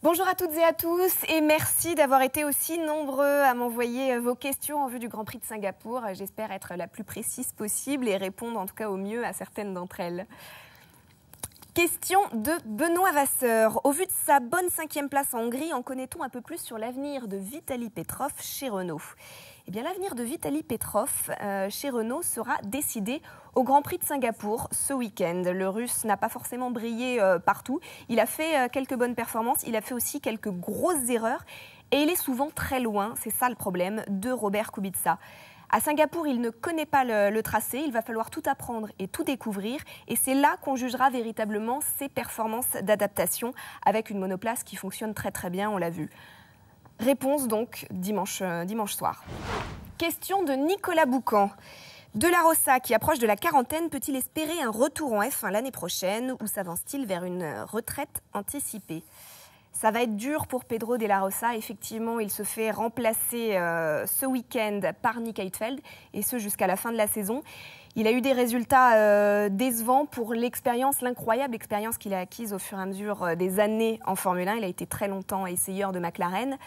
Bonjour à toutes et à tous et merci d'avoir été aussi nombreux à m'envoyer vos questions en vue du Grand Prix de Singapour. J'espère être la plus précise possible et répondre en tout cas au mieux à certaines d'entre elles. Question de Benoît Vasseur. Au vu de sa bonne 5e place en Hongrie, en connaît-on un peu plus sur l'avenir de Vitaly Petrov chez Renault ? Eh bien, l'avenir de Vitaly Petrov chez Renault sera décidé au Grand Prix de Singapour ce week-end. Le Russe n'a pas forcément brillé partout. Il a fait quelques bonnes performances, il a fait aussi quelques grosses erreurs et il est souvent très loin, c'est ça le problème, de Robert Kubica. À Singapour, il ne connaît pas le tracé, il va falloir tout apprendre et tout découvrir. Et c'est là qu'on jugera véritablement ses performances d'adaptation avec une monoplace qui fonctionne très très bien, on l'a vu. Réponse donc dimanche soir. Question de Nicolas Boucan. De la Rosa, qui approche de la quarantaine, peut-il espérer un retour en F1 l'année prochaine ou s'avance-t-il vers une retraite anticipée ? Ça va être dur pour Pedro de la Rosa. Effectivement, il se fait remplacer ce week-end par Nick Heidfeld, et ce jusqu'à la fin de la saison. Il a eu des résultats décevants pour l'incroyable expérience qu'il a acquise au fur et à mesure des années en Formule 1. Il a été très longtemps essayeur de McLaren.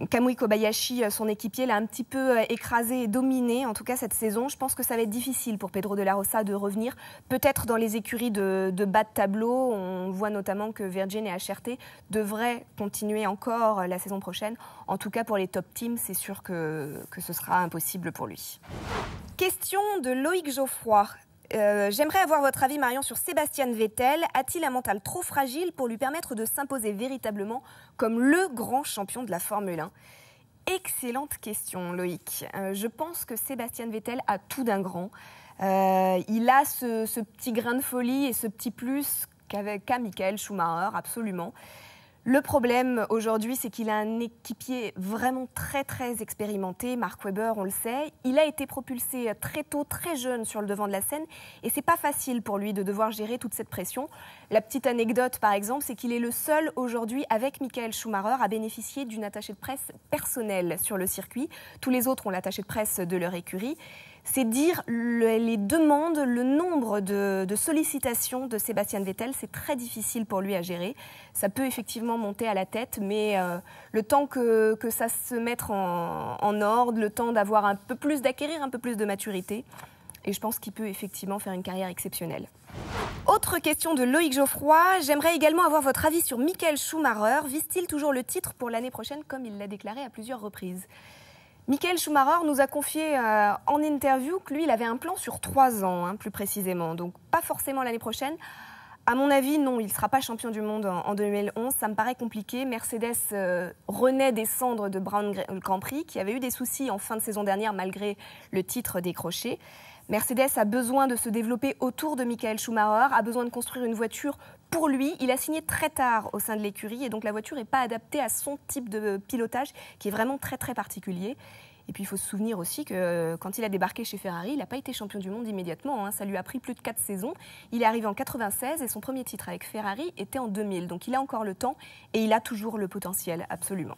Kamui Kobayashi, son équipier, l'a un petit peu écrasé et dominé, en tout cas cette saison. Je pense que ça va être difficile pour Pedro de la Rosa de revenir, peut-être dans les écuries de bas de tableau. On voit notamment que Virgin et HRT devraient continuer encore la saison prochaine. En tout cas, pour les top teams, c'est sûr que ce sera impossible pour lui. Question de Loïc Geoffroy. J'aimerais avoir votre avis, Marion, sur Sébastien Vettel. A-t-il un mental trop fragile pour lui permettre de s'imposer véritablement comme le grand champion de la Formule 1 ? Excellente question, Loïc. Je pense que Sébastien Vettel a tout d'un grand. Il a ce petit grain de folie et ce petit plus qu'a Michael Schumacher, absolument. Le problème aujourd'hui, c'est qu'il a un équipier vraiment très très expérimenté, Mark Webber, on le sait. Il a été propulsé très tôt, très jeune sur le devant de la scène et c'est pas facile pour lui de devoir gérer toute cette pression. La petite anecdote par exemple, c'est qu'il est le seul aujourd'hui avec Michael Schumacher à bénéficier d'une attachée de presse personnelle sur le circuit. Tous les autres ont l'attaché de presse de leur écurie. C'est dire les demandes, le nombre de sollicitations de Sébastien Vettel, c'est très difficile pour lui à gérer. Ça peut effectivement monter à la tête, mais le temps que ça se mette en ordre, le temps d'acquérir un peu plus de maturité, et je pense qu'il peut effectivement faire une carrière exceptionnelle. Autre question de Loïc Geoffroy. J'aimerais également avoir votre avis sur Michael Schumacher. Vise-t-il toujours le titre pour l'année prochaine, comme il l'a déclaré à plusieurs reprises ? Michael Schumacher nous a confié en interview que lui, il avait un plan sur 3 ans, plus précisément. Donc, pas forcément l'année prochaine. À mon avis, non, il ne sera pas champion du monde en 2011. Ça me paraît compliqué. Mercedes renaît des cendres de Brown Grand Prix, qui avait eu des soucis en fin de saison dernière, malgré le titre décroché. Mercedes a besoin de se développer autour de Michael Schumacher, a besoin de construire une voiture pour lui. Il a signé très tard au sein de l'écurie et donc la voiture n'est pas adaptée à son type de pilotage qui est vraiment très très particulier. Et puis il faut se souvenir aussi que quand il a débarqué chez Ferrari, il n'a pas été champion du monde immédiatement. Ça lui a pris plus de 4 saisons. Il est arrivé en 96 et son premier titre avec Ferrari était en 2000. Donc il a encore le temps et il a toujours le potentiel, absolument.